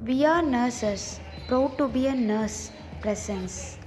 We are nurses, proud to be a nurse presence.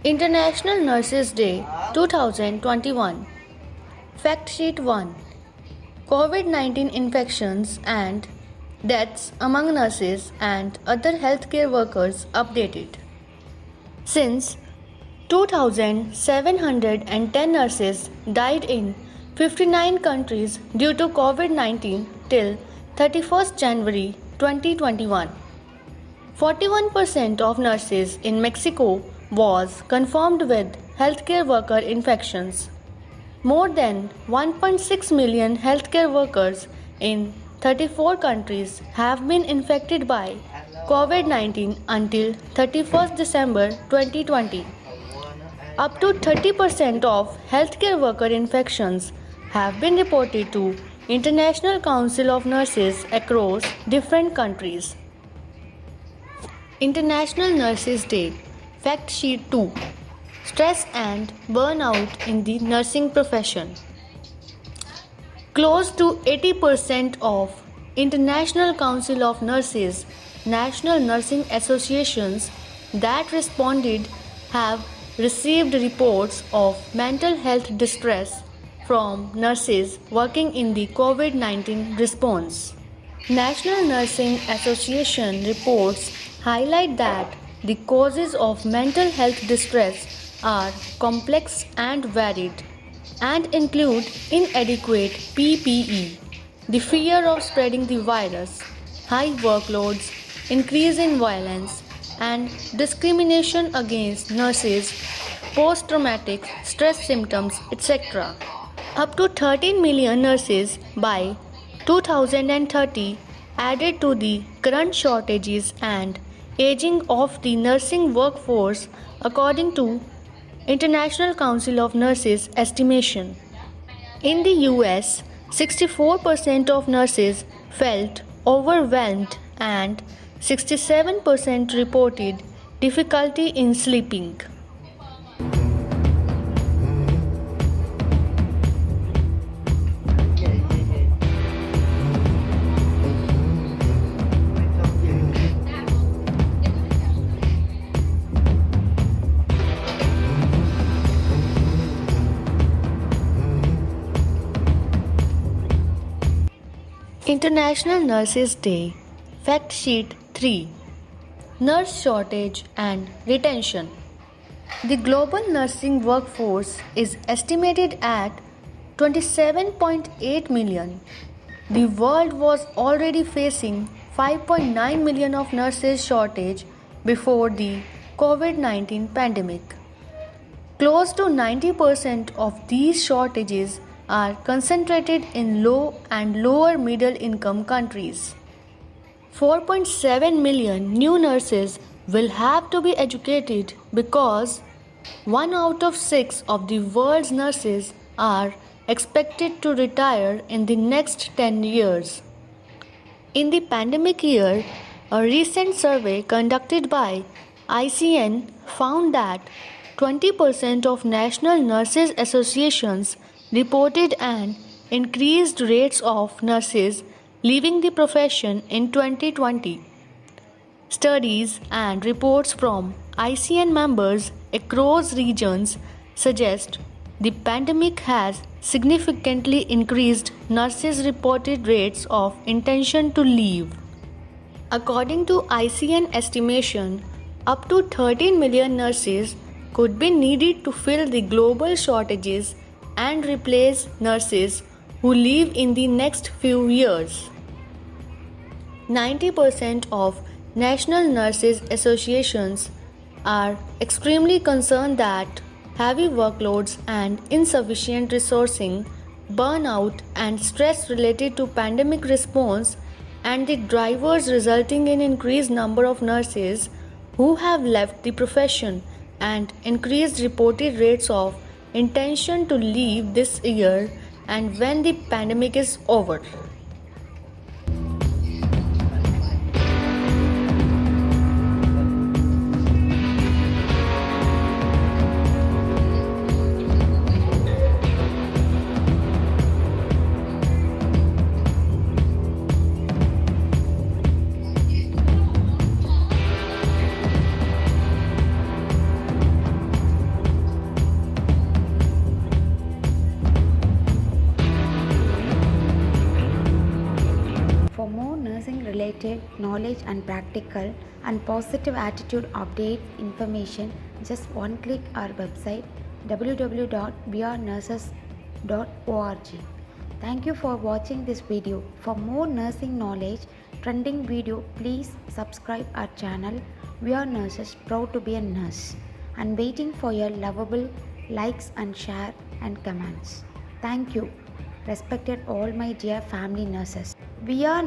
International Nurses Day 2021. Fact Sheet 1. COVID-19 infections and deaths among nurses and other healthcare workers updated. Since 2,710 nurses died in 59 countries due to COVID-19 till 31st January 2021. 41% of nurses in Mexico was confirmed with healthcare worker infections. More than 1.6 million healthcare workers in 34 countries have been infected by COVID-19 until 31st December 2020. Up to 30% of healthcare worker infections have been reported to International Council of Nurses across different countries. International Nurses Day. Fact Sheet 2. Stress and burnout in the nursing profession. Close to 80% of International Council of Nurses, national nursing associations that responded have received reports of mental health distress from nurses working in the COVID-19 response. National Nursing Association reports highlight that the causes of mental health distress are complex and varied and include inadequate PPE, the fear of spreading the virus, high workloads, increase in violence, and discrimination against nurses, post-traumatic stress symptoms, etc. Up to 13 million nurses by 2030 added to the current shortages and aging of the nursing workforce according to International Council of Nurses estimation. In the US, 64% of nurses felt overwhelmed and 67% reported difficulty in sleeping. International Nurses Day. Fact Sheet 3. Nurse shortage and retention. The global nursing workforce is estimated at 27.8 million. The world was already facing 5.9 million of nurses shortage before the COVID-19 pandemic. Close to 90% of these shortages are concentrated in low and lower middle income countries. 4.7 million new nurses will have to be educated because 1 out of 6 of the world's nurses are expected to retire in the next 10 years. In the pandemic year, a recent survey conducted by ICN found that 20% of national nurses associations reported an increased rates of nurses leaving the profession in 2020. Studies and reports from ICN members across regions suggest the pandemic has significantly increased nurses' reported rates of intention to leave. According to ICN estimation, up to 13 million nurses could be needed to fill the global shortages and replace nurses who leave in the next few years. 90% of national nurses associations are extremely concerned that heavy workloads and insufficient resourcing burnout, and stress related to pandemic response, and the drivers resulting in increased number of nurses who have left the profession and increased reported rates of intention to leave this year and when the pandemic is over. For more nursing related knowledge and practical and positive attitude update information, just one click our website www.wearenurses.org. Thank you for watching this video. For more nursing knowledge trending video, please subscribe our channel. We are nurses, proud to be a nurse, and waiting for your lovable likes and share and comments. Thank you. Respected all my dear family nurses. We are